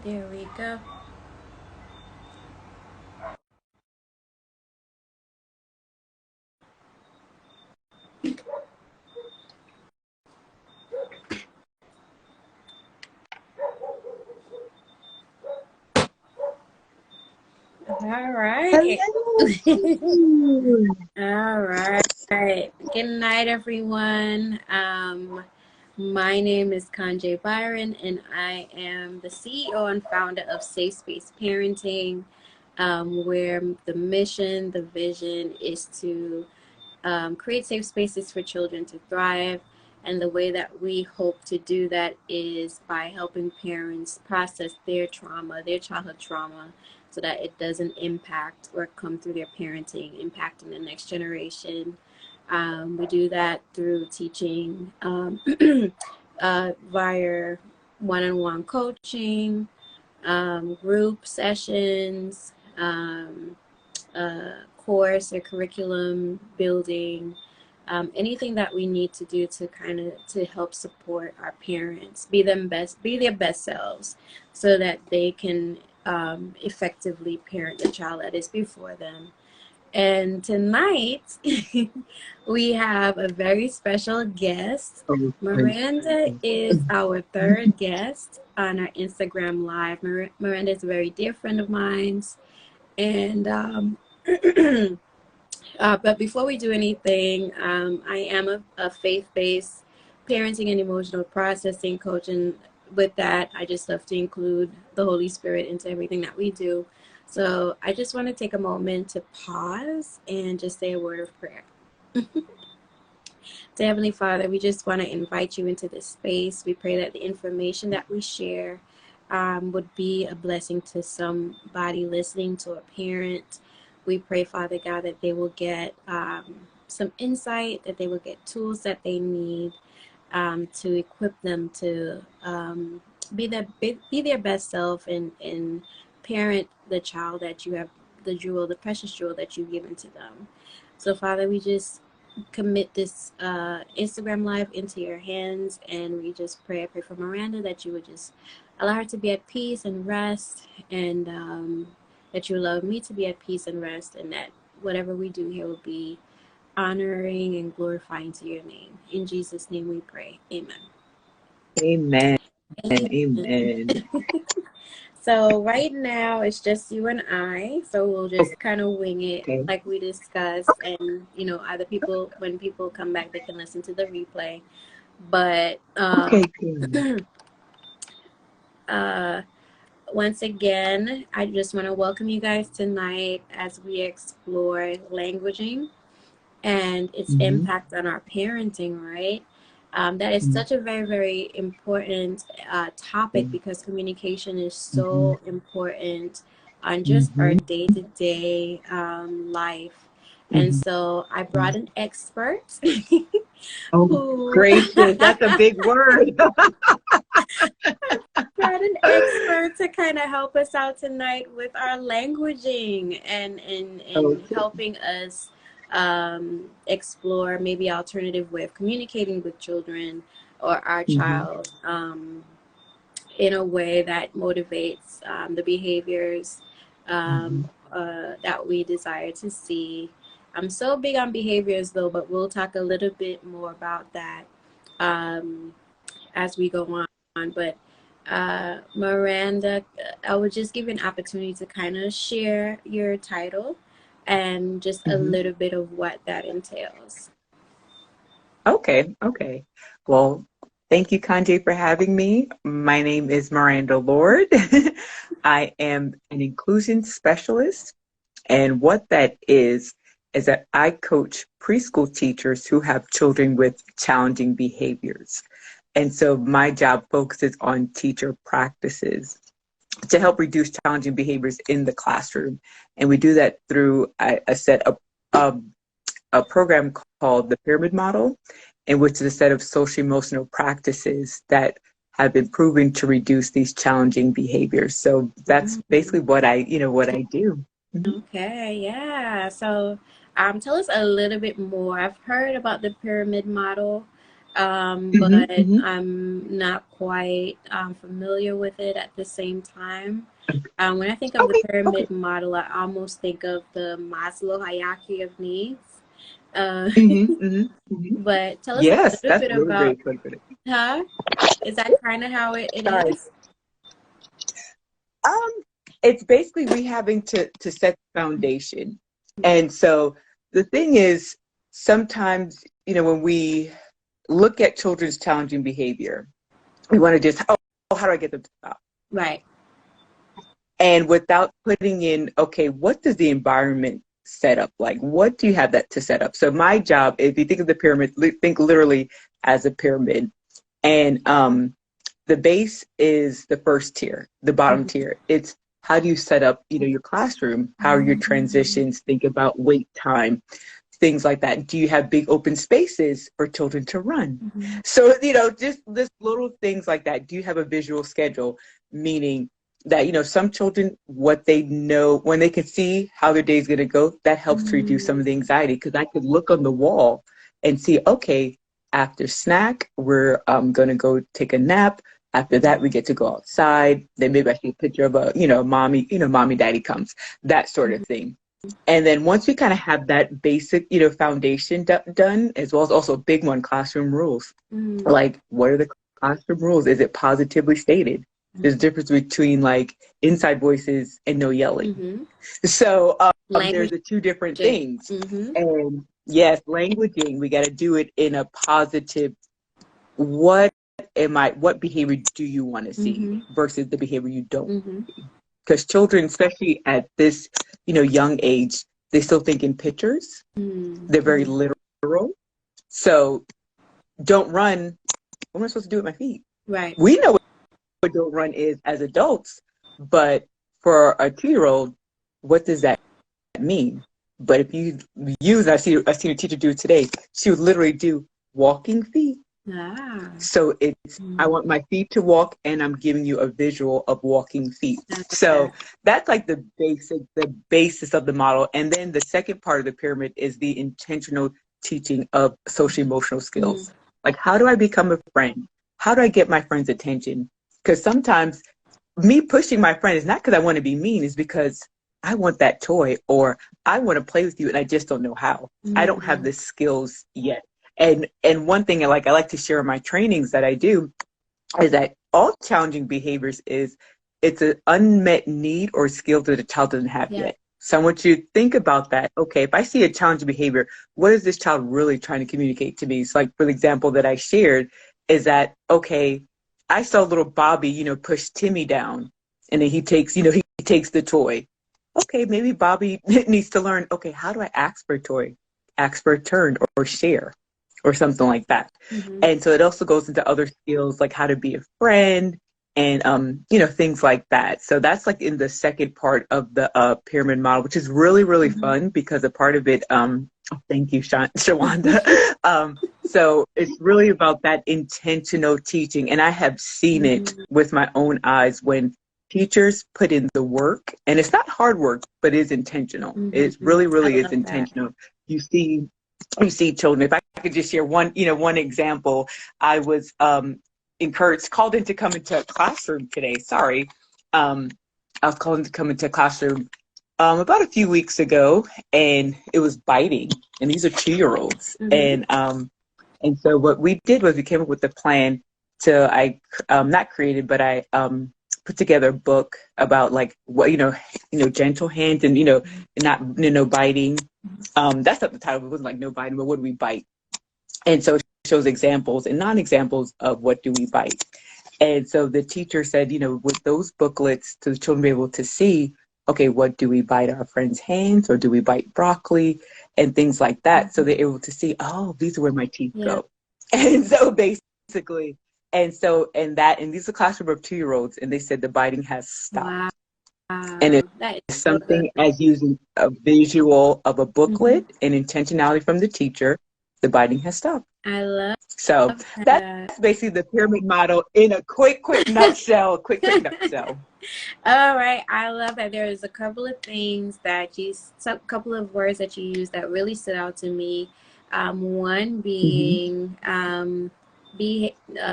There we go. All right. Hello. All right. Good night, everyone. My name is Kanjay Byron, and I am the CEO and founder of Safe Space Parenting, where the mission, the vision is to create safe spaces for children to thrive. And the way that we hope to do that is by helping parents process their trauma, their childhood trauma, so that it doesn't impact or come through their parenting, impacting the next generation. We do that through teaching via one-on-one coaching, group sessions, course or curriculum building, anything that we need to do to to help support our parents be their best selves, so that they can effectively parent the child that is before them. And tonight we have a very special guest. Miranda is our third guest on our Instagram live. Miranda is a very dear friend of mine, and but before we do anything, I am a faith-based parenting and emotional processing coach, and with that, I just love to include the Holy Spirit into everything that we do. So I just want to take a moment to pause and just say a word of prayer. To Heavenly Father, we just want to invite you into this space. We pray that the information that we share would be a blessing to somebody listening, to a parent. We pray, Father God, that they will get some insight, that they will get tools that they need to equip them to be their best self, and parent the child that you have, the precious jewel that you've given to them. So, Father, we just commit this Instagram live into your hands, and we just pray. I pray for Miranda, that you would just allow her to be at peace and rest, and that you allow me to be at peace and rest, and that whatever we do here will be honoring and glorifying to your name. In Jesus' name we pray. Amen. Amen. Amen. Amen. So right now it's just you and I. So we'll just kind of wing it Okay. like we discussed, and other people, when people come back, they can listen to the replay. But Okay. Good. once again, I just want to welcome you guys tonight as we explore languaging and its Mm-hmm. impact on our parenting, right? That is such a very, very important topic, because communication is Mm-hmm. so important on just our Mm-hmm. day-to-day life. And Mm-hmm. so I brought an expert Oh, who gracious. That's a big word. brought an expert to kind of help us out tonight with our languaging, and Okay. helping us explore maybe alternative way of communicating with children or our Mm-hmm. child, in a way that motivates the behaviors Mm-hmm. that we desire to see. I'm so big on behaviors though, but we'll talk a little bit more about that um, as we go on. But Miranda, I would just give you an opportunity to kind of share your title and just a Mm-hmm. little bit of what that entails. Okay. Okay. Well, thank you, Kanjay, for having me. My name is Miranda Lord. I am an inclusion specialist. And what that is that I coach preschool teachers who have children with challenging behaviors. And so my job focuses on teacher practices to help reduce challenging behaviors in the classroom. And we do that through a set of a program called the Pyramid Model, in which is a set of social emotional practices that have been proven to reduce these challenging behaviors. So that's basically what I do. Mhm. Okay, yeah. So tell us a little bit more. I've heard about the pyramid model, but Mm-hmm. I'm not quite familiar with it at the same time. When I think of the Okay, okay. pyramid model, I almost think of the Maslow hierarchy of needs. Uh, Mm-hmm. but tell us a Yes, little that's bit really about, great. Put it. huh? Is that kind of how it Sorry. is? Um, it's basically we having to set the foundation. And so the thing is, sometimes, when we look at children's challenging behavior, we want to just, oh, how do I get them to stop? Right. And without putting in, okay, what does the environment set up like? What do you have that to set up? So my job, if you think of the pyramid, think literally as a pyramid. And the base is the first tier, the bottom Mhm. tier. It's how do you set up, your classroom? How are your transitions? Think about wait time, things like that. Do you have big open spaces for children to run? Mhm. So, just this little things like that. Do you have a visual schedule? Meaning that, some children, what they know, when they can see how their day's going to go, that helps to reduce some Mhm. of the anxiety. Because I could look on the wall and see, okay, after snack, we're going to go take a nap. After that, we get to go outside. Then maybe I see a picture of mommy, mommy, daddy comes, that sort of thing. And then once we kind of have that basic, foundation done, as well as also a big one, classroom rules. Mhm. Like, what are the classroom rules? Is it positively stated? There's a difference between like inside voices and no yelling. Mhm. So there's Language. the two different things. Mhm. And yes, languaging, we got to do it in a positive, what what behavior do you want to see Mhm. versus the behavior you don't Mhm. see? Because children, especially at this, young age, they still think in pictures. They're very Mhm. literal. So don't run. What am I supposed to do with my feet? Right. We know what don't run is as adults, but for a 2-year-old, what does that mean? But if you use, I seen a teacher do it today. She would literally do walking feet. Ah. So it's, I Mhm. want my feet to walk, and I'm giving you a visual of walking feet. I love So that. that's like the basis of the model. And then the second part of the pyramid is the intentional teaching of social emotional Mhm. skills. Like, how do I become a friend? How do I get my friend's attention? Because sometimes me pushing my friend is not because I want to be mean, is because I want that toy, or I want to play with you and I just don't know how. I don't have Mhm. the skills yet. And one thing I like to share in my trainings that I do is that all challenging behaviors is, it's an unmet need or skill that the child doesn't have Yeah. yet. So I want you to think about that. Okay, if I see a challenging behavior, what is this child really trying to communicate to me? So like, for the example that I shared, is that, okay, I saw little Bobby, push Timmy down, and then he takes, he takes the toy. Okay, maybe Bobby needs to learn, okay, how do I ask for a toy? Ask for a turn, or share, or something like that. Mhm. And so it also goes into other skills like how to be a friend, and things like that. So that's like in the second part of the pyramid model, which is really, really Mhm. fun, because a part of it, oh, thank you, Shawanda. So it's really about that intentional teaching. And I have seen it Mhm. with my own eyes when teachers put in the work, and it's not hard work, but it is intentional. It Mhm. really, I really is love that. intentional. You see, children. If I could just share one example, I was encouraged, called in to come into a classroom today. Sorry. I was called in to come into a classroom about a few weeks ago, and it was biting. And these are 2-year-olds. Mhm. And so what we did was we came up with a plan to, I not created, but I put together a book about like what, gentle hands, and, not, biting. That's not the title. It wasn't like no biting, but what do we bite? And so it shows examples and non-examples of what do we bite. And so the teacher said, with those booklets, to the children be able to see, okay, what do we bite, our friend's hands, or do we bite broccoli, and things like that. So they're able to see, oh, these are where my teeth Yeah. go. And so basically, and these are classroom of 2-year-olds, and they said the biting has Wow. stopped. And it's That is so good. something as using a visual of a Mhm. booklet and intentionality from the teacher, the biting has stopped. I love So that's that. basically the pyramid model in a quick nutshell. Quick nutshell. All right, I love that. There is a couple of things that some couple of words that you use that really stood out to me. One Mm-hmm. being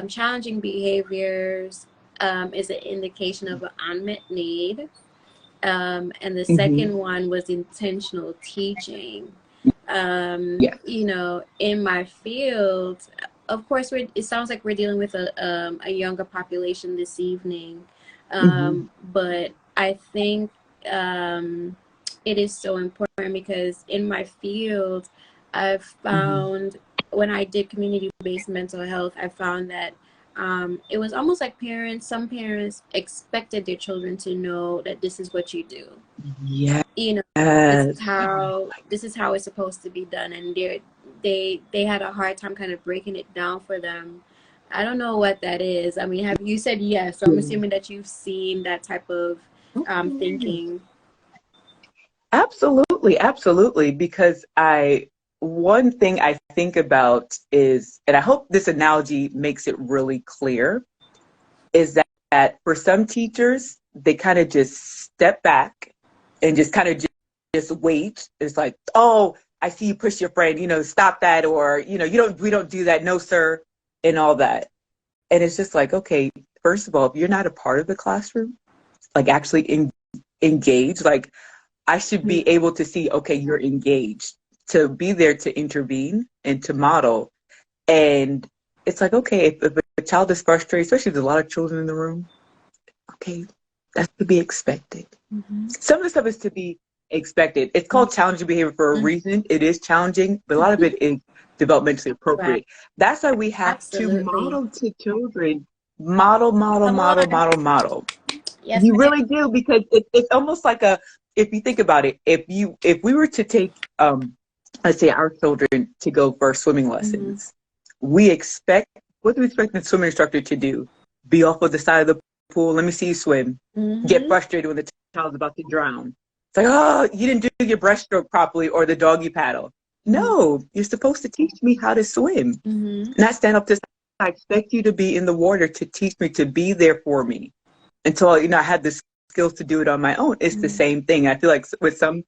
challenging behaviors is an indication of an unmet need. And the Mm-hmm. second one was intentional teaching. Yeah. You know, in my field, of course, it sounds like we're dealing with a younger population this evening. Mm-hmm. But I think um, it is so important because in my field, I've Mm-hmm. found when I did community-based mental health, I found that it was almost like some parents expected their children to know that this is what you do. Yes. You know, this is how it's supposed to be done, and they had a hard time kind of breaking it down for them. I don't know what that is. I mean, have you said yes? So I'm assuming that you've seen that type of thinking. Absolutely, absolutely. Because one thing I think about is, and I hope this analogy makes it really clear, is that for some teachers, they kind of just step back and just kind of just wait. It's like, oh, I see you push your friend, stop that, or, we don't do that, no, sir, and all that. And it's just like, okay, first of all, if you're not a part of the classroom, like actually engage, like I should be able to see, okay, you're engaged, to be there to intervene and to model. And it's like, okay, if a child is frustrated, especially if there's a lot of children in the room, okay, that's to be expected. Mm-hmm. Some of the stuff is to be expected. It's called challenging behavior for a reason. It is challenging, but a lot of it is developmentally Right. appropriate. That's why we have to Absolutely. model to children. Model, model, Come model, on. model, model. Yes, You ma'am. really do, because it's almost like if you think about it, if we were to take let's say our children to go for swimming Mm-hmm. lessons, what do we expect the swimming instructor to do? Be off of the side of the pool, let me see you swim. Get Mm-hmm. frustrated when the child's about to drown. It's like, oh, you didn't do your breaststroke properly, or the doggy paddle. Mm-hmm. No, you're supposed to teach me how to swim, Mm-hmm. not stand up to. I expect you to be in the water to teach me, to be there for me until I had the skills to do it on my own. It's the Mm-hmm. same thing. I feel like with some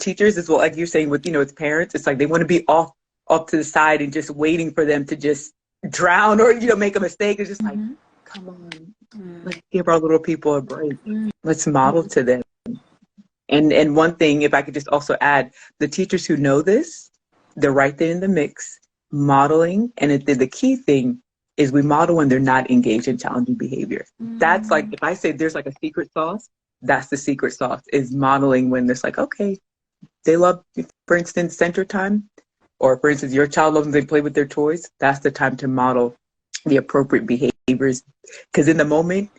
teachers as well, like you're saying with parents, it's like they want to be off to the side and just waiting for them to just drown or make a mistake. It's just like, Mm-hmm. come on, let's give our little people a break. Mm-hmm. Let's model to them. And one thing, if I could just also add, the teachers who know this, they're right there in the mix, modeling. And the key thing is we model when they're not engaged in challenging behavior. That's like, if I say there's like a secret sauce, that's the secret sauce, is modeling when there's like, okay, they love, for instance, center time, or for instance, your child loves when they play with their toys. That's the time to model the appropriate behaviors. Because in the moment,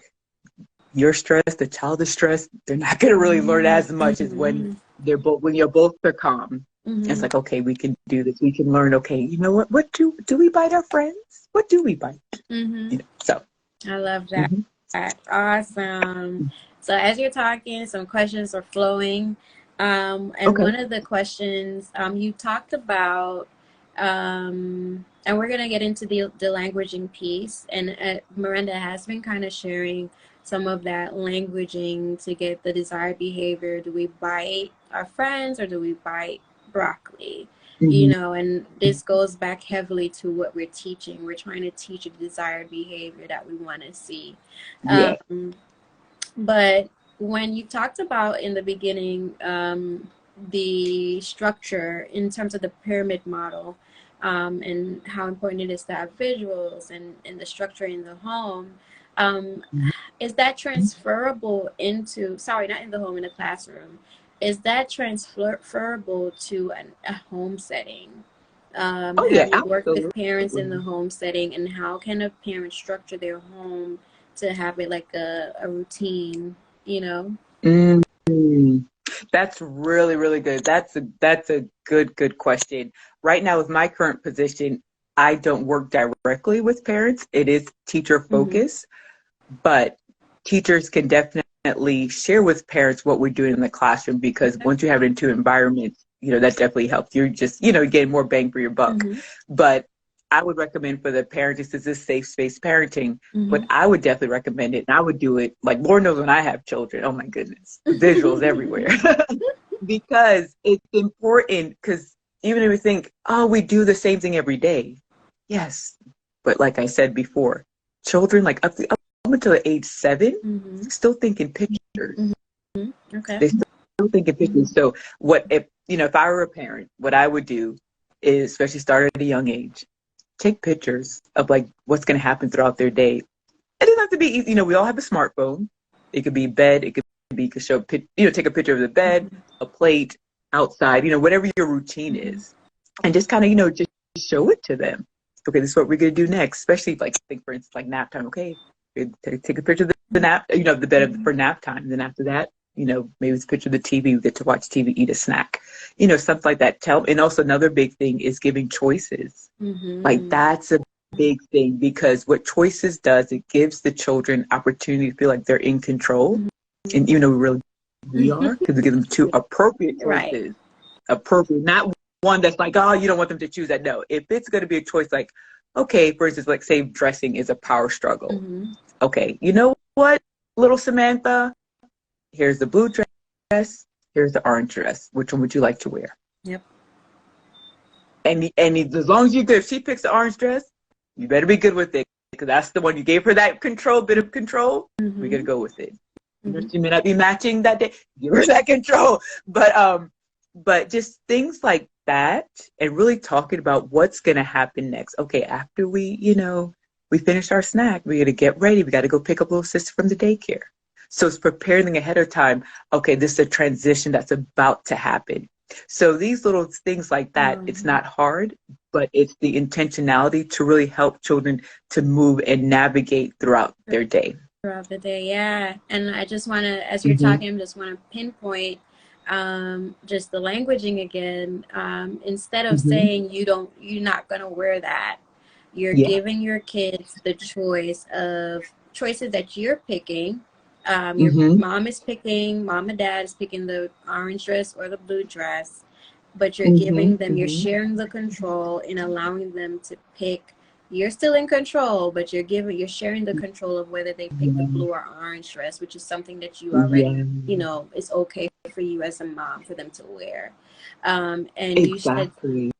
you're stressed, the child is stressed, they're not going to really learn as much as when you're both are calm. Mm-hmm. It's like, okay, we can do this. We can learn. Okay, you know what do we bite our friends? What do we bite? Mm-hmm. So I love that. Awesome. So as you're talking, some questions are flowing. And okay. one of the questions you talked about, and we're going to get into the languaging piece. And Miranda has been kind of sharing some of that languaging to get the desired behavior. Do we bite our friends or do we bite broccoli? And this goes back heavily to what we're teaching. We're trying to teach a desired behavior that we want to see. Yeah. But when you talked about in the beginning the structure in terms of the pyramid model, and how important it is to have visuals and the structure in the home, is that transferable not in the home, in the classroom, is that transferable to a home setting? Oh yeah, Have you worked with parents in the absolutely. home setting, and how can a parent structure their home to have it like a routine, you know? Mm. That's really, really good. That's a good question. Right now, with my current position, I don't work directly with parents. It is teacher Mm-hmm. focused, but teachers can definitely share with parents what we're doing in the classroom, because once you have it into environments, that definitely helps. You're just, getting more bang for your buck. Mm-hmm. But I would recommend for the parents, this is safe space parenting, but I would definitely recommend it. And I would do it, like Lord knows when I have children, oh my goodness, visuals everywhere. Because it's important, because even if we think, oh, we do the same thing every day. Yes, But like I said before, children like up until the age 7 still thinking pictures. Okay. They still think in pictures. So what if, if I were a parent, what I would do is, especially start at a young age, take pictures of like what's going to happen throughout their day. It doesn't have to be, we all have a smartphone. It could be bed. It could be, you could show, take a picture of the bed, a plate, outside, whatever your routine is. And just kind of, just show it to them. Okay, this is what we're going to do next. Especially like, think for instance, like nap time. Okay, take a picture of the nap, the bed for nap time. And then after that, maybe it's a picture of the TV. We get to watch TV, eat a snack, something like that. And also another big thing is giving choices. Like that's a big thing, because what choices does, it gives the children opportunity to feel like they're in control. And we are, because we give them two appropriate choices. Right. Appropriate, not one that's like, oh, you don't want them to choose that. No, if it's going to be a choice, like, okay, for instance, like say dressing is a power struggle. Okay, you know what, little Samantha, here's the blue dress, here's the orange dress. Which one would you like to wear? Yep. And as long as you're good, if she picks the orange dress, you better be good with it, because that's the one you gave her that bit of control. We're gonna go with it. She may not be matching that day. Give her that control, but just things like that, and really talking about what's gonna happen next. Okay, after we finish our snack, we're gonna get ready. We got to go pick up little sister from the daycare. So it's preparing ahead of time. Okay, this is a transition that's about to happen. So these little things like that, it's not hard, but it's the intentionality to really help children to move and navigate throughout their day. Throughout the day, yeah. And I just want to, as you're talking, I just want to pinpoint just the languaging again. Instead of saying you're not going to wear that, you're giving your kids the choices that you're picking. Your mom and dad is picking the orange dress or the blue dress, but you're giving them, you're sharing the control and allowing them to pick. You're still in control, but you're sharing the control of whether they pick the blue or orange dress, which is something that you already, it's okay for you as a mom for them to wear. And exactly.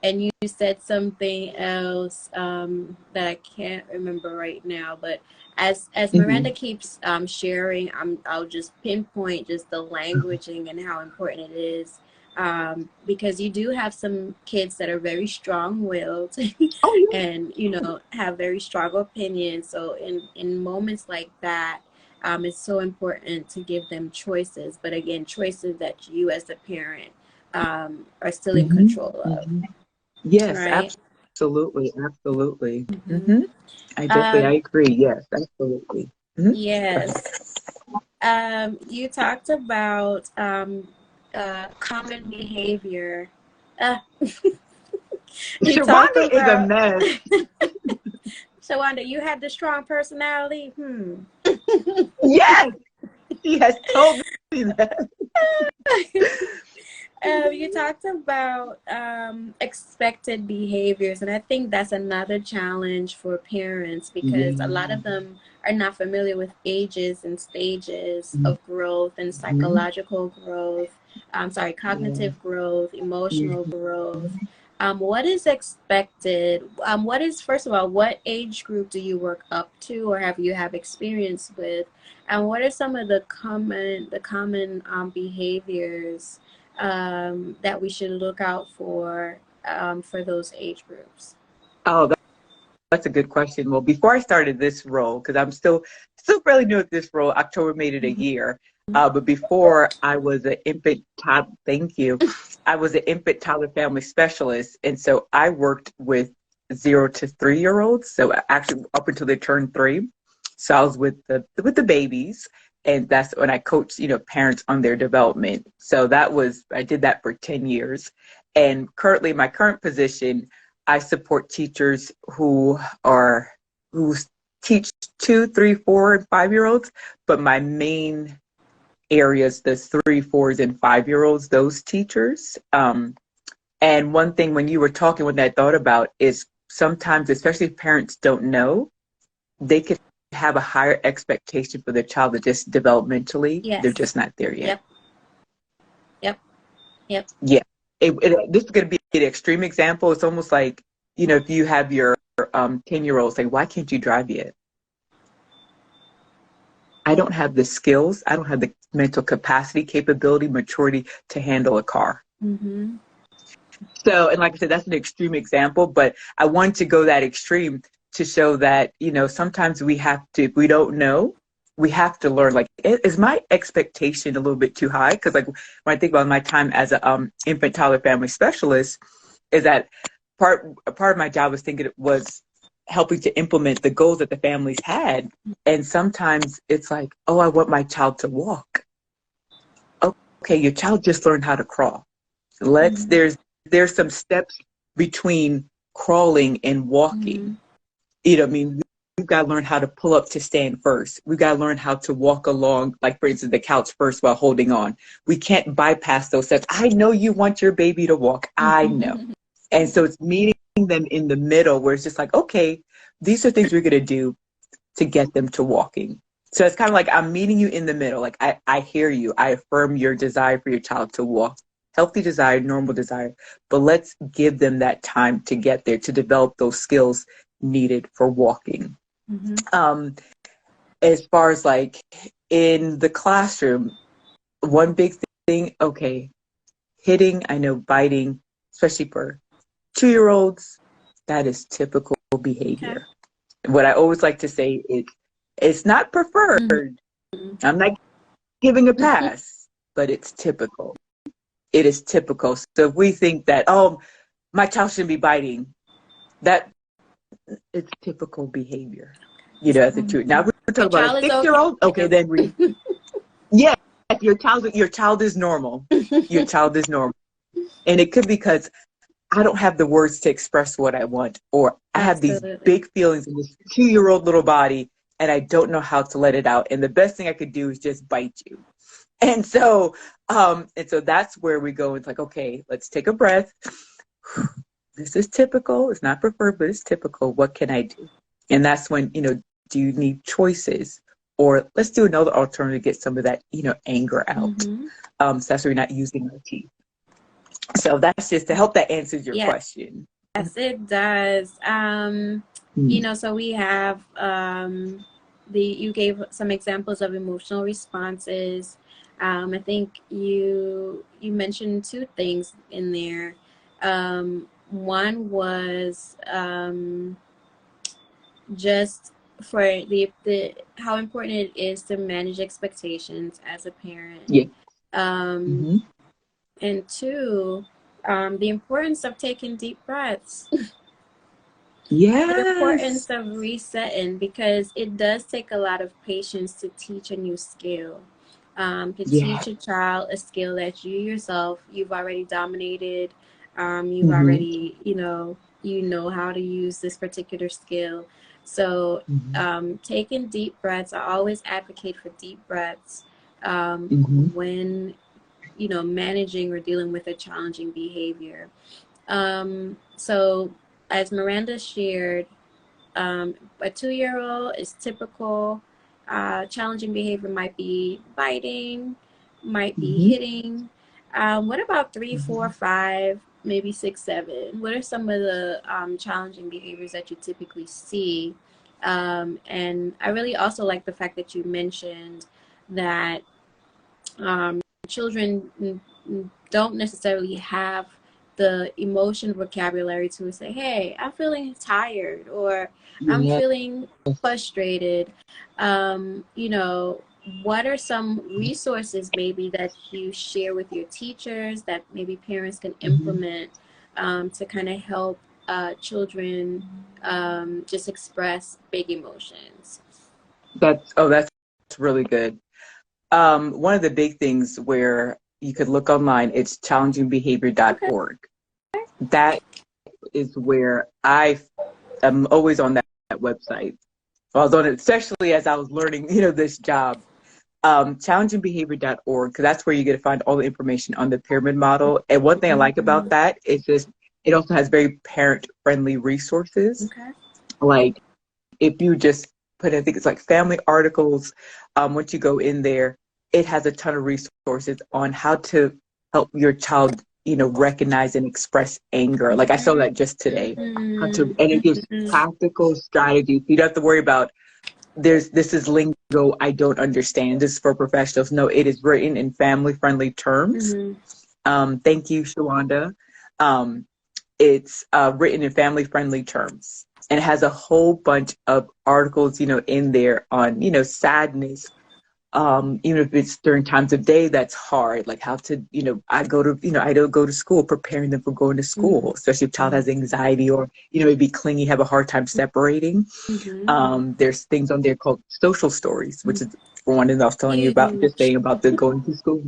you said something else that I can't remember right now, but as Miranda keeps sharing, I'll just pinpoint just the languaging and how important it is, because you do have some kids that are very strong-willed and have very strong opinions. So in moments like that, it's so important to give them choices, but again, choices that you as the parent are still in control of. Yes, right? absolutely. I agree. Yes, absolutely. Yes. You talked about common behavior. Shawanda is a mess. Shawanda, you have the strong personality. Yes, she has told me that. You talked about expected behaviors, and I think that's another challenge for parents, because a lot of them are not familiar with ages and stages of growth and psychological growth, cognitive growth, emotional growth. What is expected? First of all, what age group do you work up to or have experience with? And what are some of the common behaviors that we should look out for those age groups? Oh, that's a good question. Well, before I started this role, because I'm still fairly new at this role, October made it a year. But before, I was an infant toddler. Thank you. I was an infant toddler family specialist, and so I worked with 0 to 3-year-olds. So actually, up until they turned 3. So I was with the babies, and that's when I coached, parents on their development. So I did that for 10 years, and currently, my current position, I support teachers who teach 2, 3, 4, and 5-year-olds, but my main areas, the 3, 4s, and 5-year-olds, those teachers. And one thing when you were talking, what I thought about is sometimes, especially if parents don't know, they could have a higher expectation for their child that just developmentally, they're just not there yet. Yep. Yeah. This is going to be an extreme example. It's almost like, if you have your 10-year-old say, why can't you drive yet? I don't have the skills. I don't have the mental capacity, capability, maturity to handle a car. Mm-hmm. So, and like I said, that's an extreme example, but I want to go that extreme to show that, sometimes we have to, if we don't know, we have to learn. Like, is my expectation a little bit too high? Because like when I think about my time as a infant toddler family specialist, is that part of my job was helping to implement the goals that the families had. And sometimes it's like, oh, I want my child to walk. Okay, your child just learned how to crawl. There's some steps between crawling and walking. Mm-hmm. We've got to learn how to pull up to stand first. We've got to learn how to walk along, like for instance, the couch first while holding on. We can't bypass those steps. I know you want your baby to walk. I know. And so it's meeting them in the middle where it's just like, okay, these are things we're going to do to get them to walking. So it's kind of like I'm meeting you in the middle. Like I hear you. I affirm your desire for your child to walk. Healthy desire, normal desire. But let's give them that time to get there, to develop those skills needed for walking. Mm-hmm. As far as like in the classroom, one big thing, okay, hitting, I know biting, especially for 2-year-olds, that is typical behavior. Okay. What I always like to say is it's not preferred. Mm-hmm. I'm not giving a pass, but it's typical. It is typical. So if we think that, oh, my child shouldn't be biting, that it's typical behavior. As a 2. Now we're talking about a 6-year-old. Okay, then yeah, your child is normal. Your child is normal. And it could be because I don't have the words to express what I want, or I have these big feelings in this 2-year-old little body and I don't know how to let it out. And the best thing I could do is just bite you. And so that's where we go. It's like, okay, let's take a breath. This is typical. It's not preferred, but it's typical. What can I do? And that's when, do you need choices? Or let's do another alternative to get some of that, anger out. Mm-hmm. So that's why we're not using our teeth. So that's just to help that answers your question. Yes, it does. So we have you gave some examples of emotional responses. I think you mentioned 2 things in there. One was just for the how important it is to manage expectations as a parent. Yeah. And 2, the importance of taking deep breaths. Yes. The importance of resetting, because it does take a lot of patience to teach a new skill. Teach a child a skill that you yourself, you've already dominated. You've already, you know how to use this particular skill. So taking deep breaths, I always advocate for deep breaths when, managing or dealing with a challenging behavior. So as Miranda shared, a 2-year-old is typical. Challenging behavior might be biting, might be hitting. What about 3, 4, 5, maybe 6, 7? What are some of the challenging behaviors that you typically see? And I really also like the fact that you mentioned that children don't necessarily have the emotion vocabulary to say, hey, I'm feeling tired, or I'm feeling frustrated. What are some resources maybe that you share with your teachers that maybe parents can implement to kind of help children just express big emotions? That's really good. One of the big things where you could look online, it's challengingbehavior.org. Okay. That is where I'm always on that website. I was on it, especially as I was learning, this job. Challengingbehavior.org, because that's where you get to find all the information on the pyramid model. And one thing I like about that is just it also has very parent-friendly resources. Okay. Like if you just put, I think it's like family articles. Once you go in there, it has a ton of resources on how to help your child recognize and express anger. Like I saw that just today. And it gives practical strategies. You don't have to worry about this is lingo I don't understand. This is for professionals. No, it is written in family-friendly terms. Thank you, Shawanda. It's written in family-friendly terms, and it has a whole bunch of articles, in there on, sadness. Even if it's during times of day that's hard, like how to, I don't go to school, preparing them for going to school, especially if child has anxiety or, maybe clingy, have a hard time separating. There's things on there called social stories, which is for one that I was telling you about, just saying about the going to school.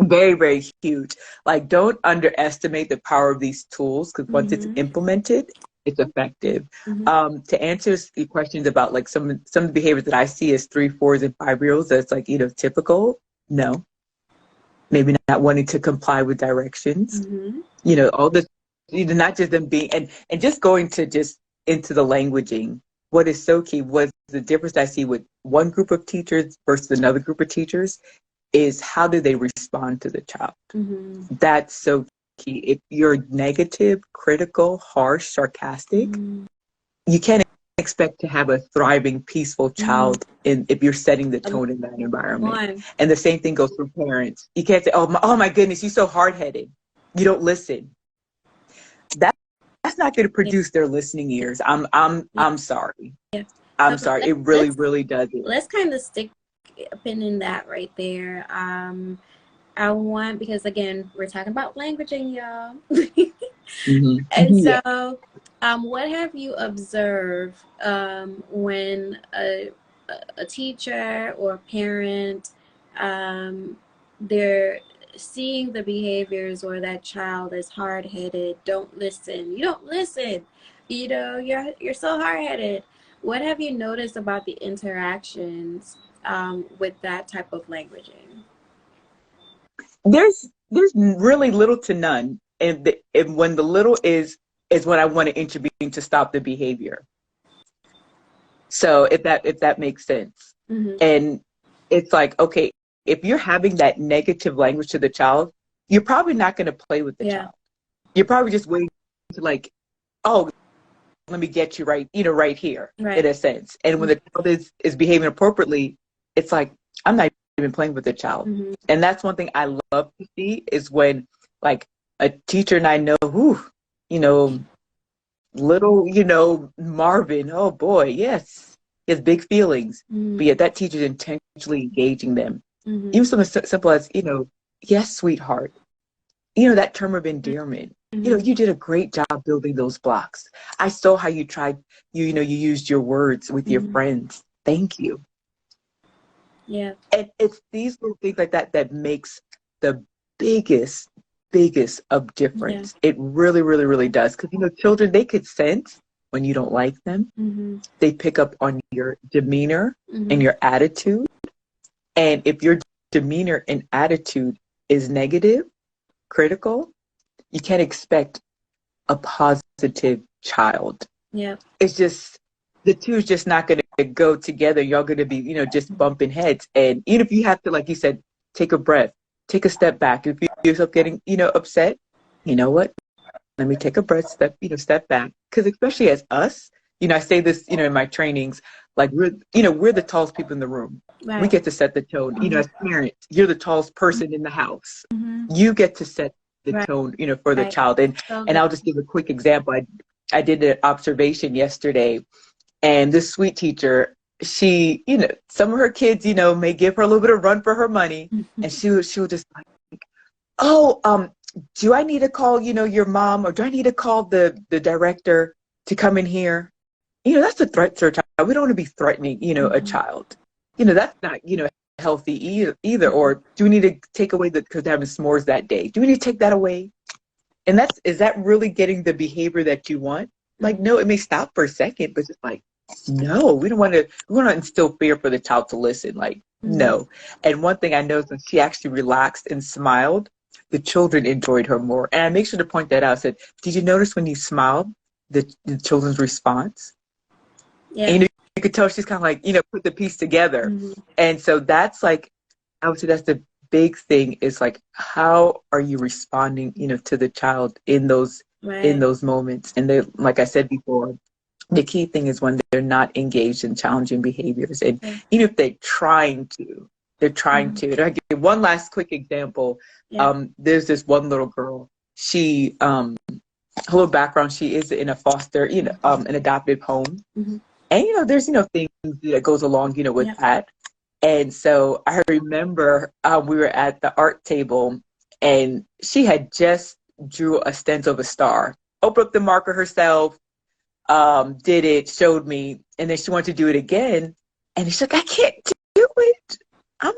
Very, very huge. Like, don't underestimate the power of these tools, because once it's implemented, it's effective. To answer the questions about like some of the behaviors that I see as 3, 4, and 5-year-olds, that's like, typical. No, maybe not wanting to comply with directions. All this, not just them being and just going to just into the languaging. What is so key was the difference I see with one group of teachers versus another group of teachers is how do they respond to the child? That's so key. If you're negative, critical, harsh, sarcastic, you can't expect to have a thriving, peaceful child if you're setting the tone in that environment. And the same thing goes for parents. You can't say, oh my goodness, you're so hard-headed. You don't listen. That's not going to produce their listening ears. I'm sorry. I'm sorry. It really, really doesn't. Let's kind of stick a pin in that right there. I want, because again, we're talking about languaging, y'all. And so, what have you observed when a teacher or a parent, they're seeing the behaviors, or that child is hard-headed, don't listen, you don't listen, you're so hard-headed. What have you noticed about the interactions with that type of languaging? There's really little to none, and when the little is when I want to intervene to stop the behavior. So if that makes sense, and it's like, okay, if you're having that negative language to the child, you're probably not going to play with the child. You're probably just waiting to like, oh, let me get you right, right here, in a sense. And when the child is behaving appropriately, it's like, I'm not even playing with the child. And that's one thing I love to see, is when like a teacher and I know, little, Marvin, oh boy, yes, he has big feelings. But yet that teacher's intentionally engaging them. Even something simple as, yes, sweetheart, that term of endearment. You did a great job building those blocks. I saw how you tried, you used your words with your friends. Thank you. And it's these little things like that makes the biggest of difference. It really, really, really does. Because, children, they could sense when you don't like them. They pick up on your demeanor and your attitude. And if your demeanor and attitude is negative, critical, you can't expect a positive child. It's just, the two is just not going to go together. Y'all going to be, just bumping heads. And even if you have to, like you said, take a breath, take a step back. If you feel yourself getting, upset, you know what? Let me take a breath, step back. Because especially as us, I say this, in my trainings, like we're the tallest people in the room. We get to set the tone. As parents, you're the tallest person in the house. You get to set the tone, for the child. And I'll just give a quick example. I did an observation yesterday, and this sweet teacher, she, some of her kids, may give her a little bit of run for her money, and she'll just like, oh, do I need to call, your mom, or do I need to call the director to come in here? That's a threat to a child. We don't want to be threatening, a child. That's not, healthy either. Or do we need to take away because they're having s'mores that day? Do we need to take that away? And is that really getting the behavior that you want? Like, no, it may stop for a second, but it's like, no, we want to instill fear for the child to listen. Like, no. And one thing I noticed, when she actually relaxed and smiled, the children enjoyed her more. And I make sure to point that out. I said, did you notice when you smiled, the children's response? And you could tell she's kind of like, put the piece together. And so that's like, I would say that's the big thing is like, how are you responding, to the child in those Right. moments? And they, like I said before, the key thing is when they're not engaged in challenging behaviors, and Yeah. even if they're trying to. And I give one last quick example. Yeah. There's this one little girl. She, her little background, she is in a foster, an adopted home. Mm-hmm. And, there's, things that goes along, with Yeah. that. And so I remember we were at the art table, and she had just drew a stencil of a star, opened up the marker herself, did it, showed me, and then she wanted to do it again. And she's like, I can't do it. I'm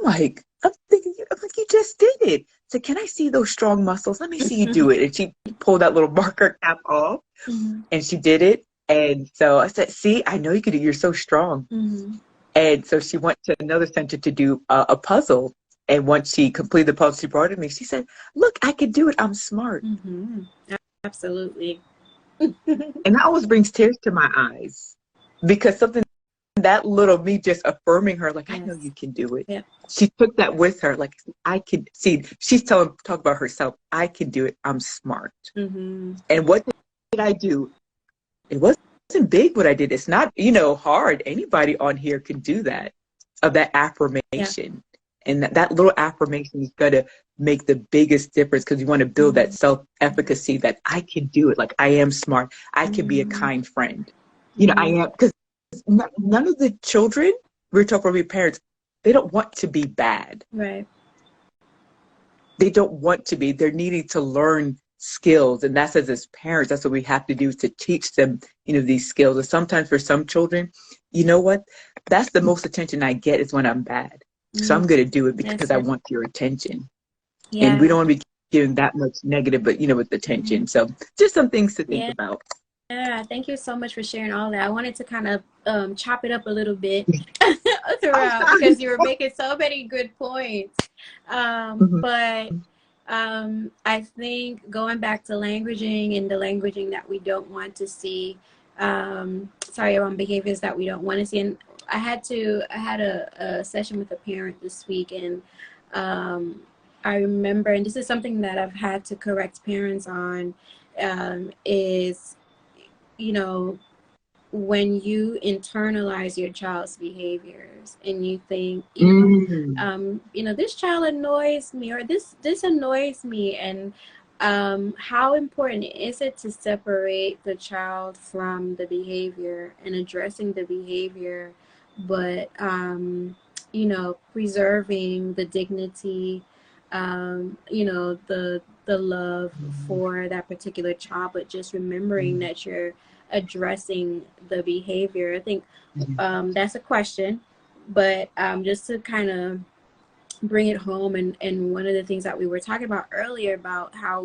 thinking, I'm like, you just did it. So can I see those strong muscles? Let me see you do it. And she pulled that little marker cap off, Mm-hmm. and she did it. And so I said, see, I know you could do it. You're so strong. Mm-hmm. And so she went to another center to do a puzzle. And once she completed the puzzle, she brought it to me. She said, look, I can do it. I'm smart. Mm-hmm. Absolutely. And that always brings tears to my eyes, because something that little me just affirming her, like, I know Yes. you can do it. Yeah. She took that with her, like, I can see, she's talk about herself. I can do it. I'm smart. Mm-hmm. And what did I do? It wasn't big what I did. It's not, hard. Anybody on here can do that, of that Yeah. affirmation. And that little affirmation is going to make the biggest difference, because you want to build that self-efficacy that I can do it. Like, I am smart. I can be a Mm-hmm. kind friend. I Mm-hmm. am, because none of the children, we're talking about your parents, they don't want to be bad. Right. They don't want to be. They're needing to learn skills. And that's, as parents, that's what we have to do, is to teach them, these skills. And sometimes for some children, you know what? That's the most attention I get, is when I'm bad. So Mm-hmm. I'm going to do it Yes, because I sir. want your attention. And we Yeah. don't want to be giving that much negative, but, with Mm-hmm. attention. So just some things to think Yeah. about. Yeah, thank you so much for sharing all that. I wanted to kind of chop it up a little bit Oh, throughout, sorry. because you were making so many good points. Mhm. But I think going back to languaging, and the languaging that we don't want to see, around behaviors that we don't want to see. And I had a session with a parent this week, and um, I remember, and this is something that I've had to correct parents on, is, you know, when you internalize your child's behaviors and you think, Mm. this child annoys me, or this annoys me, and how important is it to separate the child from the behavior and addressing the behavior, but preserving the dignity, the love for that particular child, but just remembering that you're addressing the behavior. I think that's a question, but just to kind of bring it home, and one of the things that we were talking about earlier, about how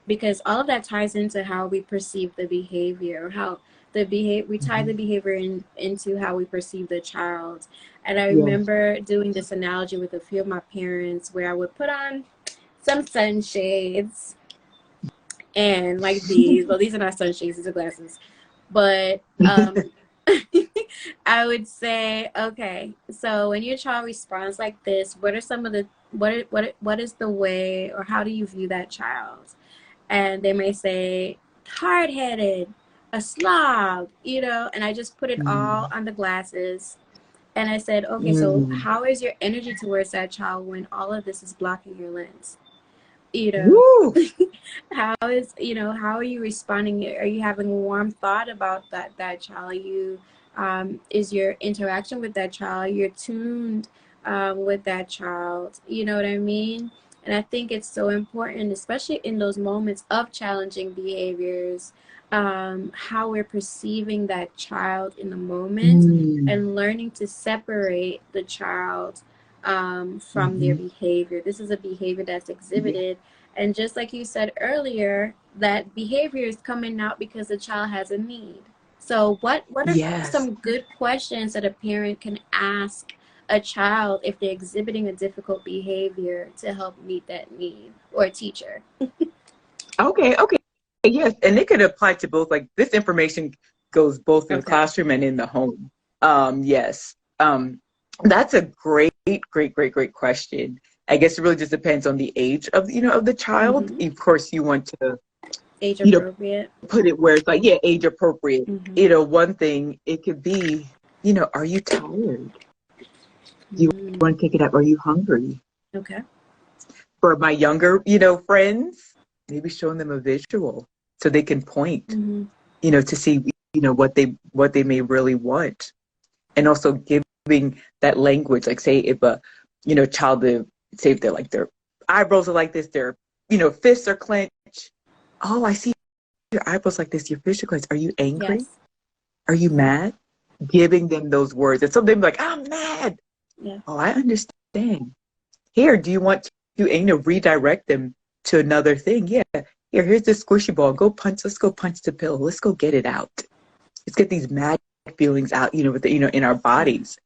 because all of that ties into how we perceive the behavior, how we tie the behavior into how we perceive the child. And I Yes. remember doing this analogy with a few of my parents, where I would put on some sunshades, and like these, well, these are not sunshades, these are glasses, but I would say, okay, so when your child responds like this, what are some of the what is the way, or how do you view that child? And they may say hard-headed, a slob, and I just put it all on the glasses. And I said, okay, so Mm. how is your energy towards that child when all of this is blocking your lens? you know Woo. how are you responding? Are you having a warm thought about that child? Is your interaction with that child, you're tuned with that child, you know what I mean? And I think it's so important, especially in those moments of challenging behaviors, how we're perceiving that child in the moment, Mm. and learning to separate the child from their Mhm. behavior. This is a behavior that's Yeah. exhibited, and just like you said earlier, that behavior is coming out because the child has a need. So what are Yes. some good questions that a parent can ask a child if they're exhibiting a difficult behavior to help meet that need, or a teacher? Okay. Okay. Yes, and it could apply to both. Like, this information goes both in the Okay. classroom and in the home. Yes. That's a great, great, great, great question. I guess it really just depends on the age of, of the child. Mm-hmm. Of course, you want to, Age you know, appropriate. put it where it's like, yeah, age appropriate. Mm-hmm. One thing, it could be, are you tired? Do you Mm. want to take it up? Are you hungry? Okay. For my younger, friends, maybe showing them a visual so they can point, Mm-hmm. to see, what they may really want. And also giving that language, like say if a, child, say if they're like their eyebrows are like this, their, fists are clenched. Oh, I see your eyebrows like this, your fists are clenched. Are you angry? Yes. Are you mad? Giving them those words. And some of them like, I'm mad. Yeah. Oh, I understand. Here, do you want to, redirect them to another thing? Yeah. Here's this squishy ball. Let's go punch the pill. Let's go get it out. Let's get these mad feelings out, with the, in our bodies.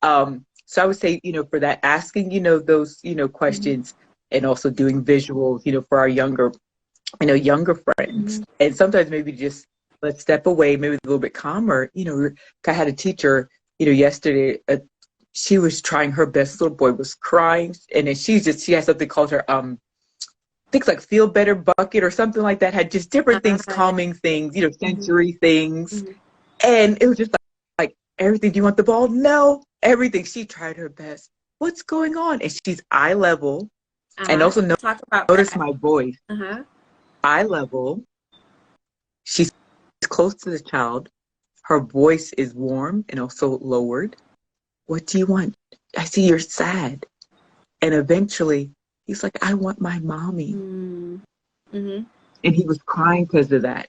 So I would say, for that, asking, those, Mm-hmm. questions, and also doing visuals, for our younger friends. Mm-hmm. And sometimes maybe just let's step away, maybe a little bit calmer. I had a teacher, yesterday, she was trying her best. Little boy was crying, and then she has something called her things like feel better bucket or something like that. Had just different things, Yeah. calming things, Mm-hmm. sensory things, Mm-hmm. and it was just like everything. Do you want the ball? No, everything. She tried her best. What's going on? And she's eye level, and Uh-huh. also Talk about notice that. my voice. Uh-huh. Eye level. She's close to the child. Her voice is warm and also lowered. What do you want? I see you're sad. And eventually, he's like, I want my mommy. Mm-hmm. And he was crying because of that.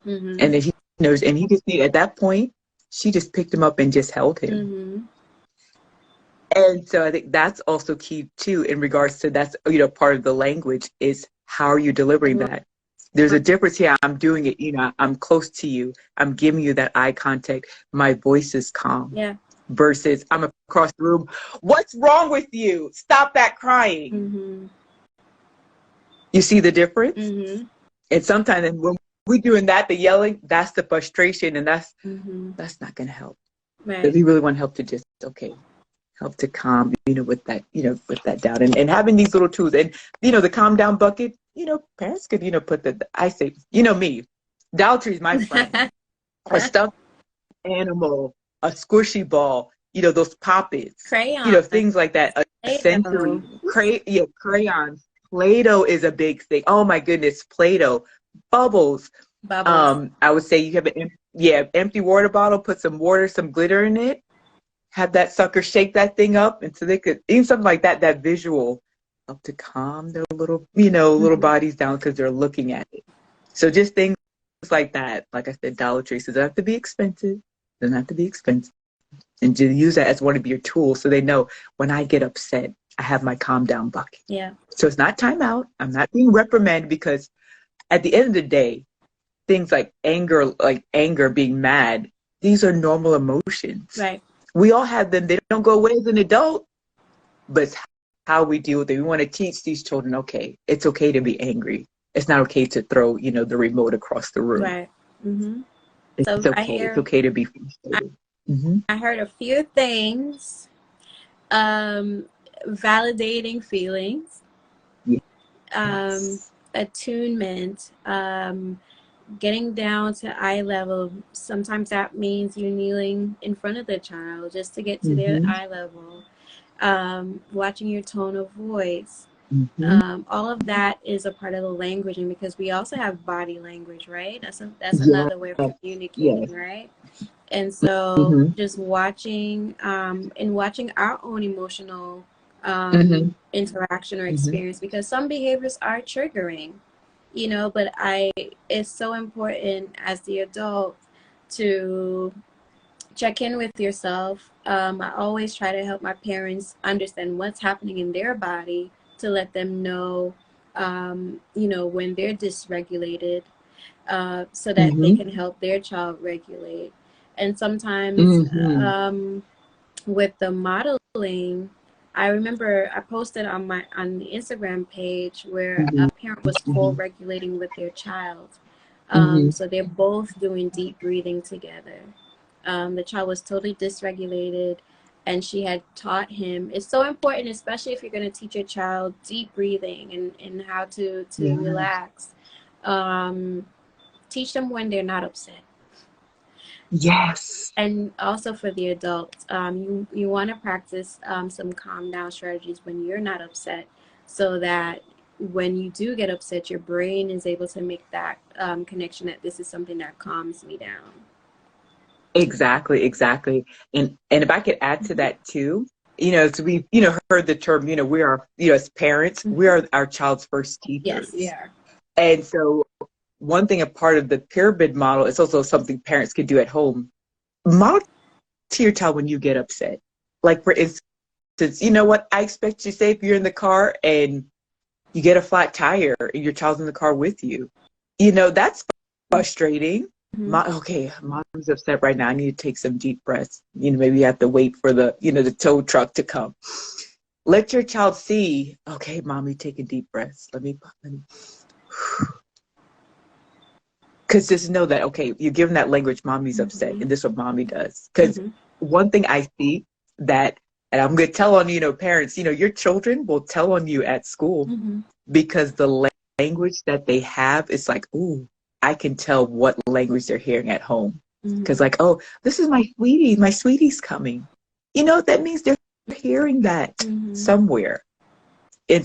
Mm-hmm. And then he knows, and he just, at that point, she just picked him up and just held him. Mm-hmm. And so I think that's also key too, in regards to that's, part of the language is how are you delivering that? There's a difference here. I'm doing it, I'm close to you. I'm giving you that eye contact. My voice is calm. Yeah. Versus I'm across the room. What's wrong with you? Stop that crying. Mm-hmm. You see the difference? Mm-hmm. And sometimes when we're doing that, the yelling, that's the frustration, and that's not going to help. Right. If you really want help to just, help to calm, with that down. And having these little tools and, the calm down bucket, parents could, put I say, me, Dollar Tree is my friend. A stuffed animal, a squishy ball, those pop-its, Crayon. things like that. A sensory, crayons. Play-Doh is a big thing. Oh my goodness, Play-Doh. Bubbles. I would say you have empty water bottle, put some water, some glitter in it, have that sucker shake that thing up, and so they could, even something like that, that visual help to calm their little, little bodies down because they're looking at it. So just things like that. Like I said, Dollar Tree says, it doesn't have to be expensive. Doesn't have to be expensive. And to use that as one of your tools so they know when I get upset, I have my calm down bucket. Yeah. So it's not timeout. I'm not being reprimanded, because at the end of the day, things like anger, being mad, these are normal emotions. Right. We all have them. They don't go away as an adult, but it's how we deal with it. We want to teach these children, okay, it's okay to be angry. It's not okay to throw, the remote across the room. Right. Mm-hmm. It's So okay. It's okay to be frustrated. I heard a few things. Validating feelings. Yes. Attunement. Getting down to eye level. Sometimes that means you're kneeling in front of the child just to get to their eye level. Watching your tone of voice. All of that is a part of the languaging, because we also have body language, right? That's another way of communicating, right? And so just watching and watching our own emotional interaction or experience, because some behaviors are triggering, but it's so important as the adult to check in with yourself. I always try to help my parents understand what's happening in their body to let them know, when they're dysregulated, so that they can help their child regulate. And sometimes with the modeling, I remember I posted on the Instagram page where a parent was co-regulating with their child. So they're both doing deep breathing together. The child was totally dysregulated. and she had taught him. It's so important, especially if you're going to teach your child deep breathing and how to Yeah. relax. Um, Teach them when they're not upset. Yes. And also for the adults, you want to practice some calm down strategies when you're not upset, so that when you do get upset, your brain is able to make that connection that this is something that calms me down. Exactly, exactly. And if I could add to Mm-hmm. that too, so we, heard the term, we are, as parents, we Mm-hmm. are our child's first Yes, we teachers. are. And so one thing, a part of the pyramid model is also something parents could do at home. Model to your child when you get upset. Like, for instance, you know what? I expect you to say if you're in the car and you get a flat tire and your child's in the car with you, that's frustrating. Mm-hmm. Okay, mom's upset right now. I need to take some deep breaths. Maybe you have to wait for the tow truck to come. Let your child see, okay, mommy taking deep breaths. Let me, because just know that, okay, you're giving that language, mommy's upset, Mm-hmm. and this is what mommy does. Because Mm-hmm. one thing I see that, and I'm going to tell on, parents, your children will tell on you at school Mm-hmm. because the language that they have is like, ooh, I can tell what language they're hearing at home. Mm-hmm. Because, like, oh, this is my sweetie's coming. That means they're hearing that Mm-hmm. somewhere. And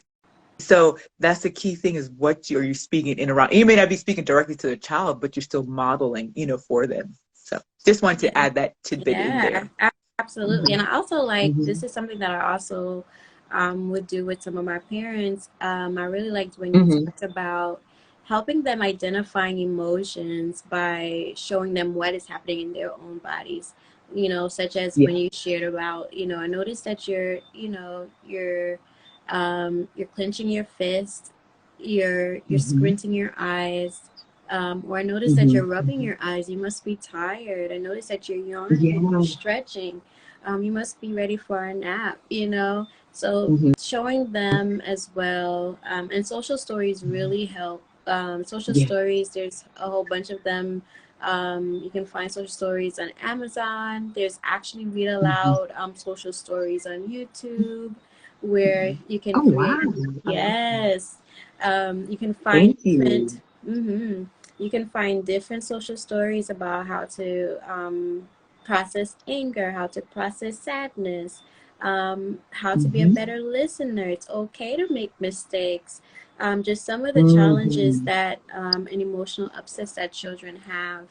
so that's the key thing, is what you speaking in around. You may not be speaking directly to the child, but you're still modeling, for them. So just wanted to Yeah. add that tidbit in Yeah, there. absolutely. Mm-hmm. And I also like, Mm-hmm. this is something that I also would do with some of my parents. I really liked when you Mm-hmm. talked about helping them identifying emotions by showing them what is happening in their own bodies. Such as Yeah. when you shared about, I noticed that you're clenching your fist, you're Mm-hmm. squinting your eyes, or I noticed that Mm-hmm. you're rubbing Mm-hmm. your eyes. You must be tired. I noticed that you're yawning, you're Yeah. stretching. You must be ready for a nap. So Mm-hmm. showing them as well. And social stories really help. Social Yeah. stories, there's a whole bunch of them. You can find social stories on Amazon. There's actually read Mm-hmm. aloud social stories on YouTube where you can Oh, wow. create. I love that. Yes. You can find Thank different. you. You can find different social stories about how to process anger, how to process sadness, how to be a Mm-hmm. better listener. It's okay to make mistakes. Just some of the challenges Mm-hmm. that and emotional upsets that children have.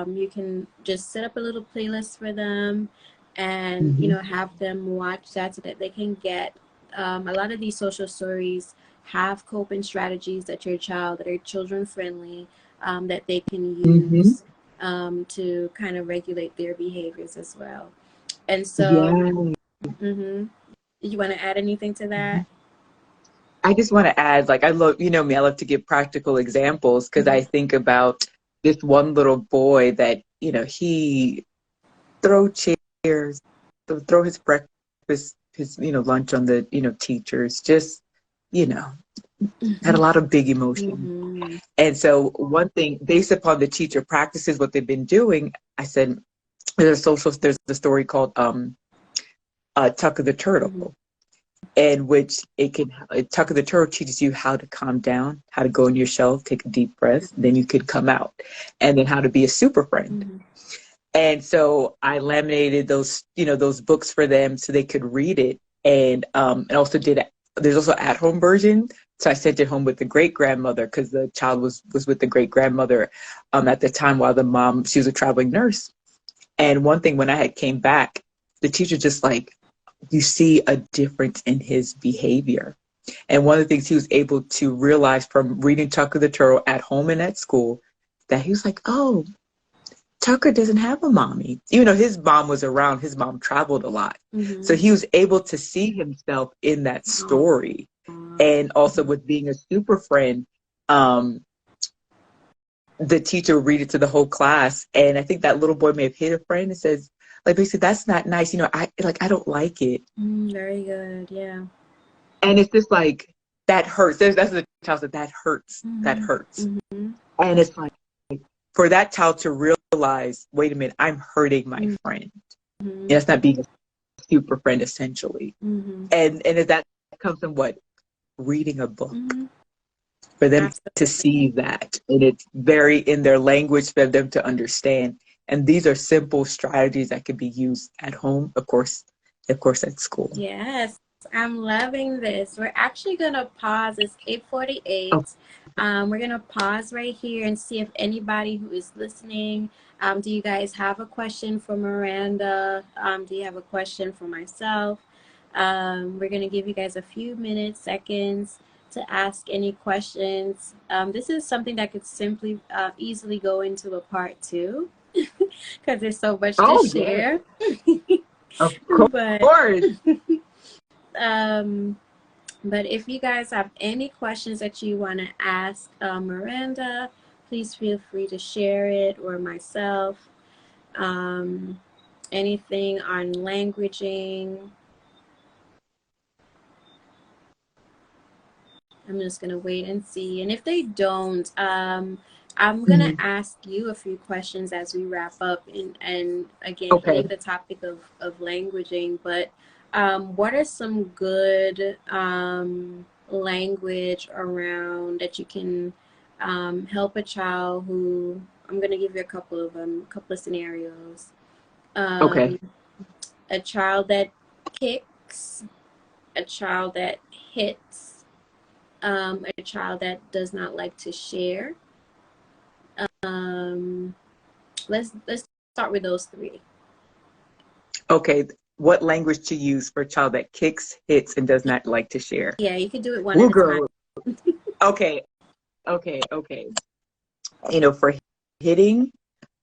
You can just set up a little playlist for them and Mm-hmm. have them watch that so that they can get a lot of these social stories have coping strategies that are children friendly, that they can Mm-hmm. use to kind of regulate their behaviors as well. And so, Yeah. hmm you want to add anything to that? I just want to add, like, I love, me, I love to give practical examples, because Mm-hmm. I think about this one little boy that, he throw chairs, throw his breakfast, his, lunch on the, teachers, just, you know, had a lot of big emotion. Mm-hmm. And so one thing, based upon the teacher practices, what they've been doing, I said, there's a story called Tucker the Turtle, Mm-hmm. in which Tucker the Turtle teaches you how to calm down, how to go in your shell, take a deep breath, then you could come out, and then how to be a super friend. Mm-hmm. And so I laminated those books for them so they could read it, and also there's also at home version. So I sent it home with the great grandmother, because the child was with the great grandmother at the time, while the mom, she was a traveling nurse. And one thing, when I had came back, the teacher just like, you see a difference in his behavior. And one of the things he was able to realize from reading Tucker the Turtle at home and at school, that he was like, oh, Tucker doesn't have a mommy. Even though his mom was around, his mom traveled a lot. So Mm-hmm. he was able to see himself in that Oh, story. And also with being a super friend, um, the teacher would read it to the whole class. And I think that little boy may have hit a friend and says, like, basically, that's not nice. I don't like it. very good. Yeah. And it's just like, that hurts. That's the child said, that hurts. That Mm-hmm. hurts. Mm-hmm. And it's like, for that child to realize, wait a minute, I'm hurting my friend. Mm-hmm. That's not being a super friend essentially. Mm-hmm. And that comes from what? Reading a book. Mm-hmm. For them to Absolutely. see that, and it's very in their language for them to understand. And these are simple strategies that can be used at home, of course at school. Yes, I'm loving this. We're actually gonna pause. It's Oh, 8:48. We're gonna pause right here and see if anybody who is listening, do you guys have a question for Miranda? Do you have a question for myself? We're gonna give you guys a few minutes, seconds to ask any questions. This is something that could simply, easily go into a part two because there's so much to oh yeah, share. of But course. um, but if you guys have any questions that you want to ask Miranda, please feel free to share it, or myself. Um, Anything on languaging. I'm just gonna wait and see. And if they don't, I'm gonna Mhm. ask you a few questions as we wrap up and again Okay. leave the topic of languaging. But what are some good language around that you can help a child who I'm gonna give you a couple of scenarios. Okay. Um, a child that kicks, a child that hits, a child that does not like to share. Um, let's start with those three. Okay. What language to use for a child that kicks, hits, and does not like to share? Yeah, you can do it one Woo at a time. girl. Okay. Okay. For hitting,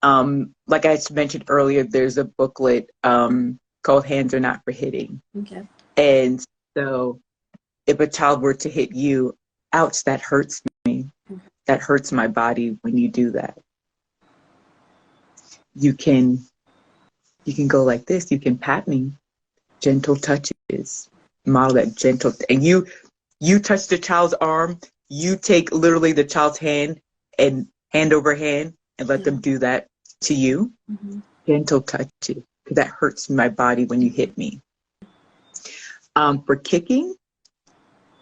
like I mentioned earlier, there's a booklet called Hands Are Not for Hitting. Okay. And so if a child were to hit you, ouch, that hurts me. That hurts my body when you do that. You can go like this. You can pat me, gentle touches, model that gentle. And you touch the child's arm. You take literally the child's hand and hand over hand and let them Yeah. do that to you. Mm-hmm. Gentle touches, because that hurts my body when you hit me. For kicking,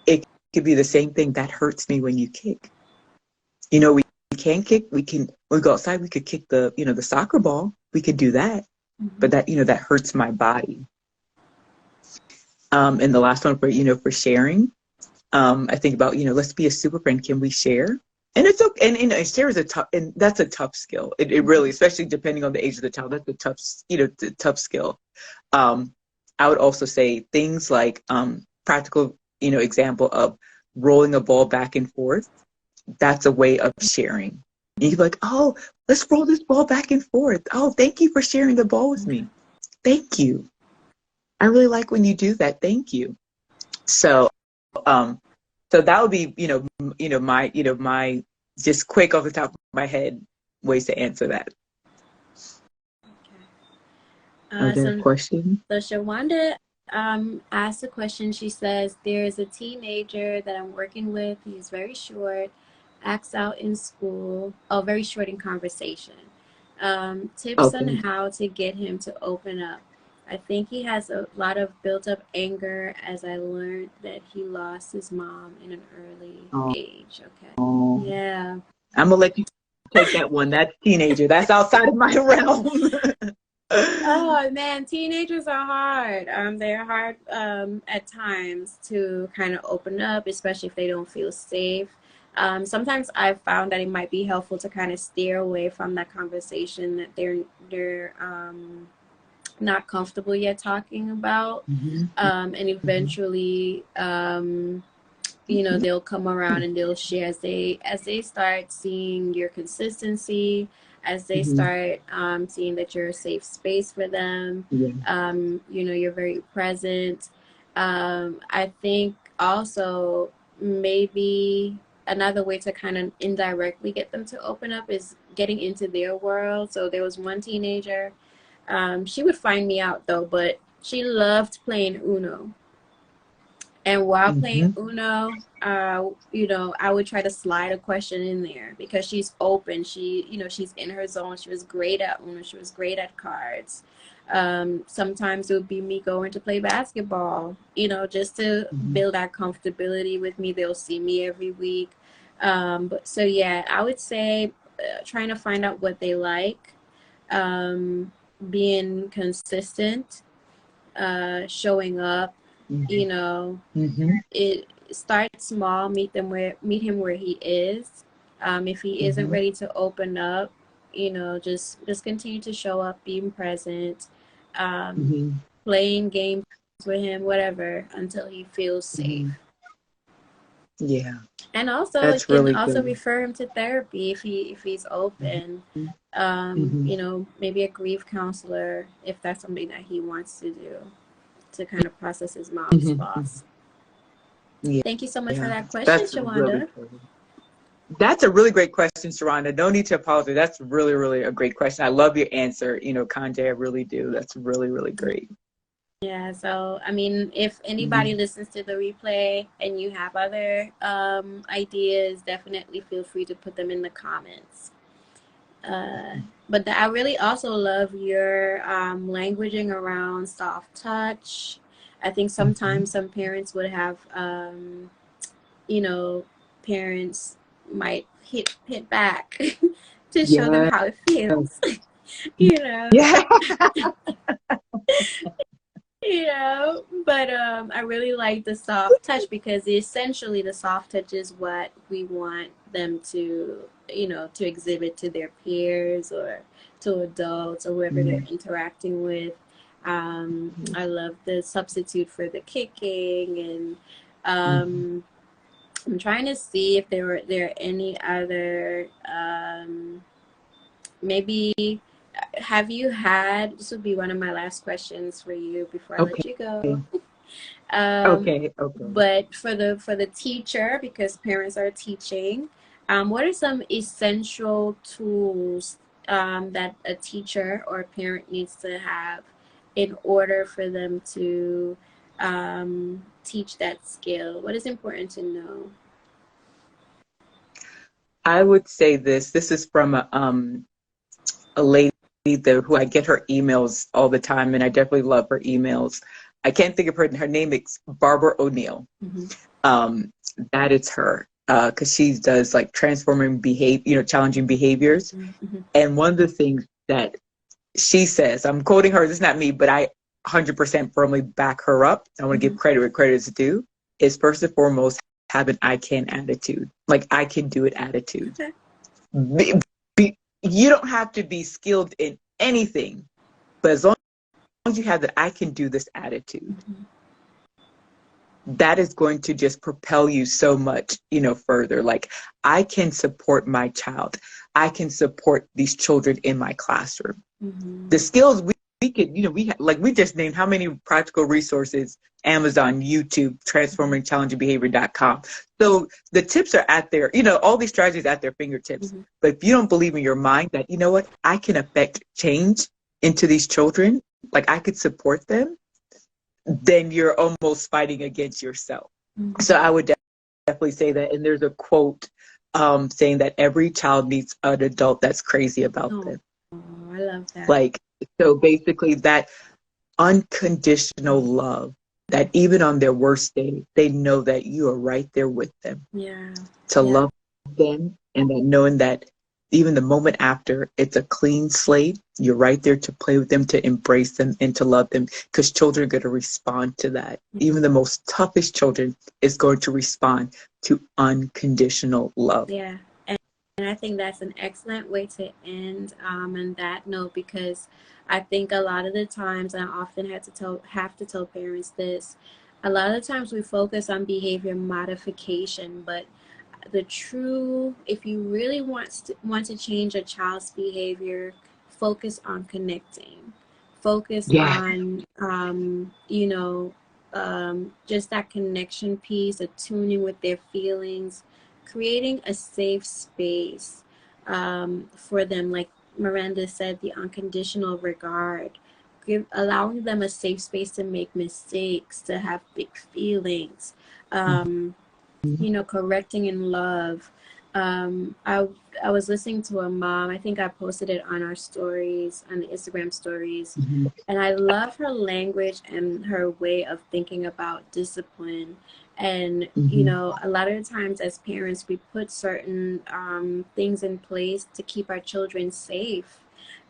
it could be the same thing. That hurts me when you kick. We can kick. When we go outside, we could kick the soccer ball. We could do that, Mm-hmm. but that hurts my body. And the last one for sharing, I think about, let's be a super friend. Can we share? And it's okay. And share is and that's a tough skill. It really, especially depending on the age of the child, that's a tough skill. I would also say things like practical, example of rolling a ball back and forth. That's a way of sharing. And you're like, oh, let's roll this ball back and forth. Oh, thank you for sharing the ball with Okay. me. Thank you. I really like when you do that. Thank you. So, um, so that would be, my just quick off the top of my head ways to answer that. Are there So questions? Shawanda asked a question. She says, there's a teenager that I'm working with. He's very short, acts out in school, oh, very short in conversation. Tips on Okay. how to get him to open up. I think he has a lot of built up anger as I learned that he lost his mom in an early Oh, age. Okay. Yeah. I'm gonna let you take that one. That's teenager. That's outside of my realm. Oh man, teenagers are hard. They're hard at times to kind of open up, especially if they don't feel safe. Sometimes I've found that it might be helpful to kind of steer away from that conversation that they're not comfortable yet talking about, Mhm, and mhm, eventually they'll come around and they'll share as they start seeing your consistency, as they mhm. start seeing that you're a safe space for them. Yeah. You're very present. I think also maybe another way to kind of indirectly get them to open up is getting into their world. So there was one teenager, she would find me out though, but she loved playing Uno. And while playing Mhm, Uno, you know, I would try to slide a question in there because she's open. She, you know, she's in her zone. She was great at Uno. She was great at cards. Sometimes it would be me going to play basketball, you know, just to Mm-hmm. build that comfortability with me. They'll see me every week. But so yeah, I would say trying to find out what they like, being consistent, showing up, you know, Mm-hmm. it start small, meet him where he is. If he isn't Mm-hmm. ready to open up, you know, just continue to show up, being present, um, Mm-hmm. playing games with him, whatever, until he feels safe. Mm-hmm. Yeah, And also, you that's can really also good. refer him to therapy if he's open. Mm-hmm. Mm-hmm. You know, maybe a grief counselor if that's something that he wants to do to kind of process his mom's Mm-hmm. loss. Yeah, Thank you so much for yeah, that question, that's really Shawanda. good. That's a really great question, Sharonda. No need to apologize. That's really, really a great question. I love your answer. You know, Kanye, I really do. That's really, really great. Yeah, so I mean, if anybody Mm-hmm. listens to the replay and you have other ideas, definitely feel free to put them in the comments. Uh, but I really also love your languaging around soft touch. I think Mm-hmm. sometimes some parents would have, you know, parents might hit back to show them Yeah. how it feels, you know. Yeah. But I really like the soft touch because essentially the soft touch is what we want them to, you know, to exhibit to their peers or to adults or whoever they're Mm-hmm. interacting with. I love the substitute for the kicking, and Mm-hmm. I'm trying to see if there are any other maybe have you had, this would be one of my last questions for you before I Okay. let you go. Um, Okay. Okay. but for the teacher, because parents are teaching, what are some essential tools that a teacher or a parent needs to have in order for them to teach that skill? What is important to know? I would say this. This is from a lady there who I get her emails all the time, and I definitely love her emails. I can't think of her. Her name is Barbara O'Neill. Mm-hmm. Um, that is her because she does like transforming behavior, you know, challenging behaviors. Mm-hmm. And one of the things that she says, I'm quoting her. This is not me, but I 100% firmly back her up. I want to Mm-hmm. give credit where credit is due. Is first and foremost have an I can attitude, like I can do it attitude. Okay. Be, you don't have to be skilled in anything, but as long as you have that I can do this attitude, Mm-hmm. that is going to just propel you so much, you know, further. Like I can support my child. I can support these children in my classroom. Mm-hmm. The skills we could, you know, like we just named how many practical resources, Amazon, YouTube, transforming challenging behavior.com. So the tips are at their, you know, all these strategies at their fingertips. Mm-hmm. But if you don't believe in your mind that, you know what, I can affect change into these children, like I could support them, then you're almost fighting against yourself. Mm-hmm. So I would definitely say that. And there's a quote saying that every child needs an adult that's crazy about Oh, them. I love that. Like, so basically that unconditional love that even on their worst day, they know that you are right there with them Yeah. to Yeah. love them, and that knowing that even the moment after it's a clean slate, you're right there to play with them, to embrace them and to love them, because children are going to respond to that. Even the most toughest children is going to respond to unconditional love. Yeah. And I think that's an excellent way to end on that note because I think a lot of the times, and I often have to tell parents this, a lot of the times we focus on behavior modification, but the true, if you really want to change a child's behavior, focus on connecting, focus Yeah. on you know, just that connection piece, attuning with their feelings, creating a safe space for them, like Miranda said, the unconditional regard, allowing them a safe space to make mistakes, to have big feelings, um, correcting in love. I was listening to a mom. I think I posted it on our stories, on the Instagram stories, Mhm. and I love her language and her way of thinking about discipline. And Mhm. a lot of the times as parents, we put certain things in place to keep our children safe.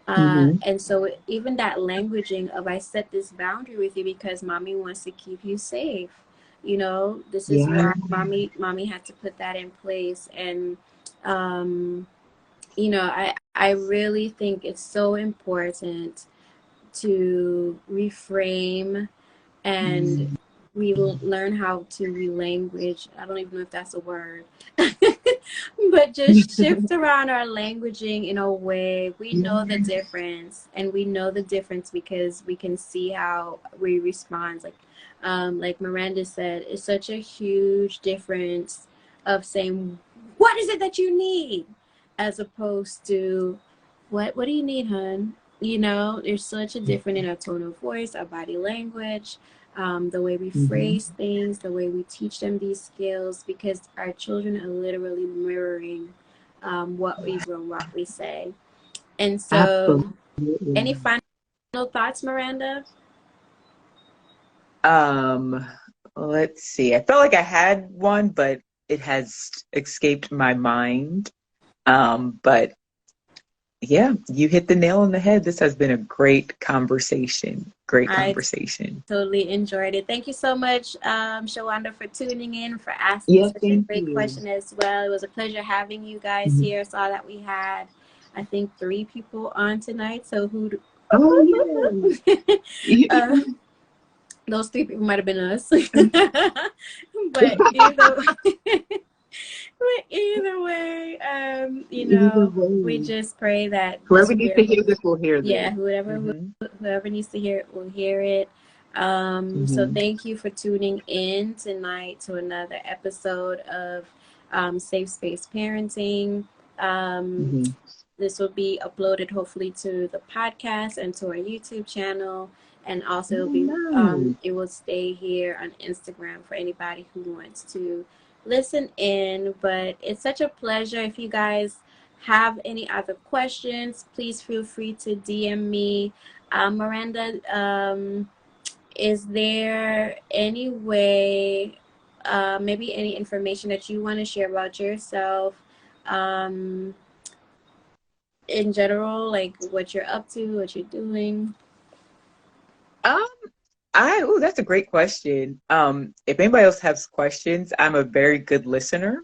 Mhm. And so even that languaging of I set this boundary with you because mommy wants to keep you safe. This is Yeah. why mommy had to put that in place. And um, I really think it's so important to reframe and Mhm. we learn how to relanguage. I don't even know if that's a word, but just shift around our languaging in a way we know the Yeah. difference, and we know the difference because we can see how we respond. Like Miranda said, it's such a huge difference of saying, "What is it that you need?" as opposed to, "What do you need, hon?" There's such a difference in our tone of voice, our body language, the way we Mhm. phrase things, the way we teach them these skills, because our children are literally mirroring what we grow, what we say. And so, any Absolutely. final thoughts, Miranda? Um, let's see. I felt like I had one, but it has escaped my mind. But yeah, you hit the nail on the head. This has been a great conversation. Great I conversation. totally enjoyed it. Thank you so much, Shawanda, for tuning in, for asking Yeah, such a thank great you. question as well. It was a pleasure having you guys Mhm. here. Saw that we had, I think, 3 people on tonight. So who? Oh, yeah. uh, those 3 people might have been us. but either but either way, Either we way, just pray that the whoever needs to spirit hear will, this will hear yeah, this. whoever Hmm. whoever needs to hear it will hear it. So Hmm. thank you for tuning in tonight to another episode of Safe Space Parenting. Um, Hmm. this will be uploaded hopefully to the podcast and to our YouTube channel, and also Oh, nice. it will stay here on Instagram for anybody who wants to listen in. But it's such a pleasure. If you guys have any other questions, please feel free to DM me. Miranda, is there any way, maybe any information that you want to share about yourself? Um, in general, like what you're up to, what you're doing. Um, that's a great question. If anybody else has questions, I'm a very good listener.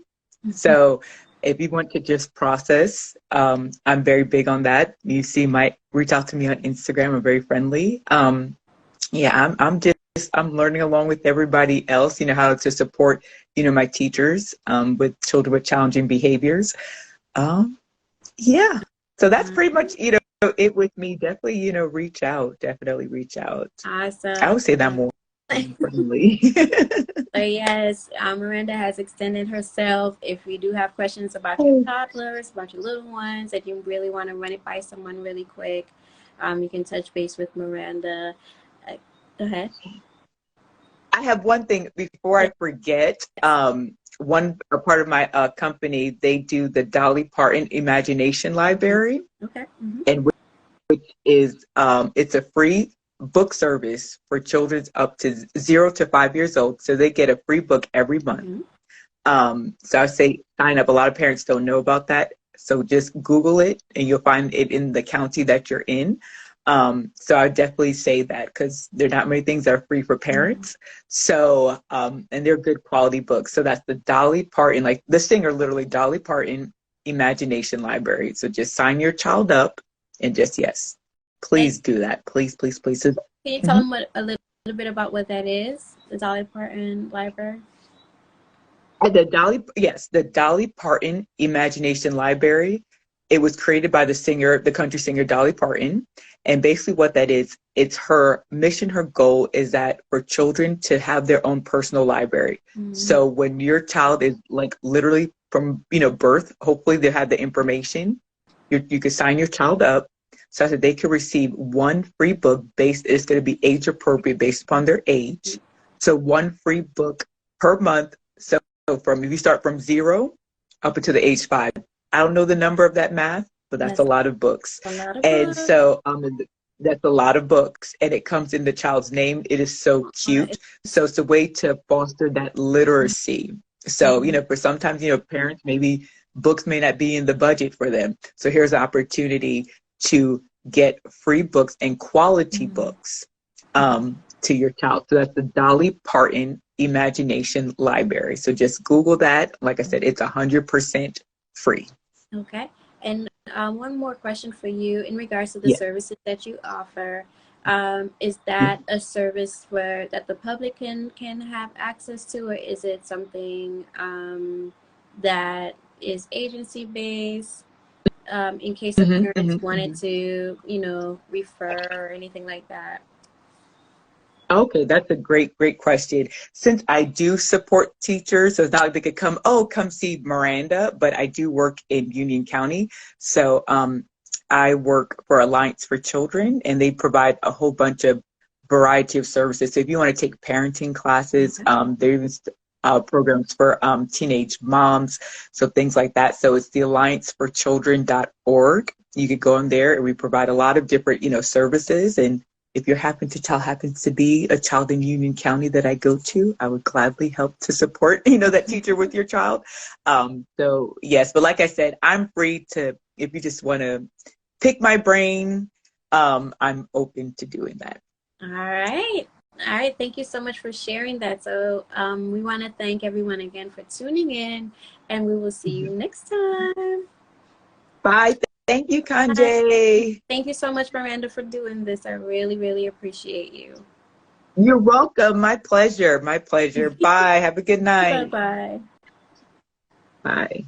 So if you want to just process, I'm very big on that. You see, might reach out to me on Instagram. I'm very friendly. Yeah, I'm learning along with everybody else, how to support, my teachers, with children with challenging behaviors. Um, yeah. So that's pretty much, it with me. Definitely, reach out. Definitely reach out. I Awesome. would say that more friendly. So yes, Miranda has extended herself. If you do have questions about your toddlers, about your little ones, that you really want to run it by someone really quick, you can touch base with Miranda. Uh, Go ahead. I have one thing before I Yes. forget. One a part of my company, they do the Dolly Parton Imagination Library, Okay. Mm-hmm. and which is it's a free book service for children up to 0 to 5 years old. So they get a free book every month. Mm-hmm. So I say sign up. A lot of parents don't know about that. So just Google it and you'll find it in the county that you're in. So I definitely say that because there are not many things that are free for Mm-hmm. parents. So, and they're good quality books. So that's the Dolly Parton, like the singer, literally Dolly Parton Imagination Library. So just sign your child up and just, yes, And please do that. Please, please, please. can you tell Mhm. them a little bit about what that is? The Dolly Parton Library. The Dolly Parton Imagination Library. It was created by the country singer Dolly Parton. And basically what that is, it's her mission, her goal is that for children to have their own personal library. Mm-hmm. So when your child is like literally from, birth, hopefully they have the information. You could sign your child up so that they could receive one free book it's going to be age appropriate based upon their age. So one free book per month. So from, if you start from 0 up until the age 5, I don't know the number of that math, but that's a That's lot of books. a lot of And books. so that's a lot of books, and it comes in the child's name. It is so cute. So it's a way to foster that literacy. So, Mhm. for sometimes, parents, maybe books may not be in the budget for them. So here's an opportunity to get free books and quality Mhm. books to your child. So that's the Dolly Parton Imagination Library. So just Google that. Like I said, it's 100% free. Okay. And one more question for you in regards to the Yeah. services that you offer. Is that a service where that the public can have access to, or is it something that is agency based? In case a hmm parent hmm wanted hmm to, refer or anything like that. Okay, that's a great, great question. Since I do support teachers, so it's not like they could come see Miranda, but I do work in Union County. So I work for Alliance for Children, and they provide a whole bunch of variety of services. So if you want to take parenting classes, Okay. there's programs for teenage moms, so things like that. So it's the allianceforchildren.org. You could go in there, and we provide a lot of different, services. And if your child happens to be a child in Union County that I go to, I would gladly help to support, that teacher with your child. So yes, but like I said, I'm free to, if you just want to pick my brain, I'm open to doing that. All right. All right. Thank you so much for sharing that. So we want to thank everyone again for tuning in, and we will see you Mhm. next time. Bye. Thank you, Bye. Kanje. Thank you so much, Miranda, for doing this. I really, really appreciate you. You're welcome. My pleasure. My pleasure. Bye. Have a good Bye night. bye. Bye.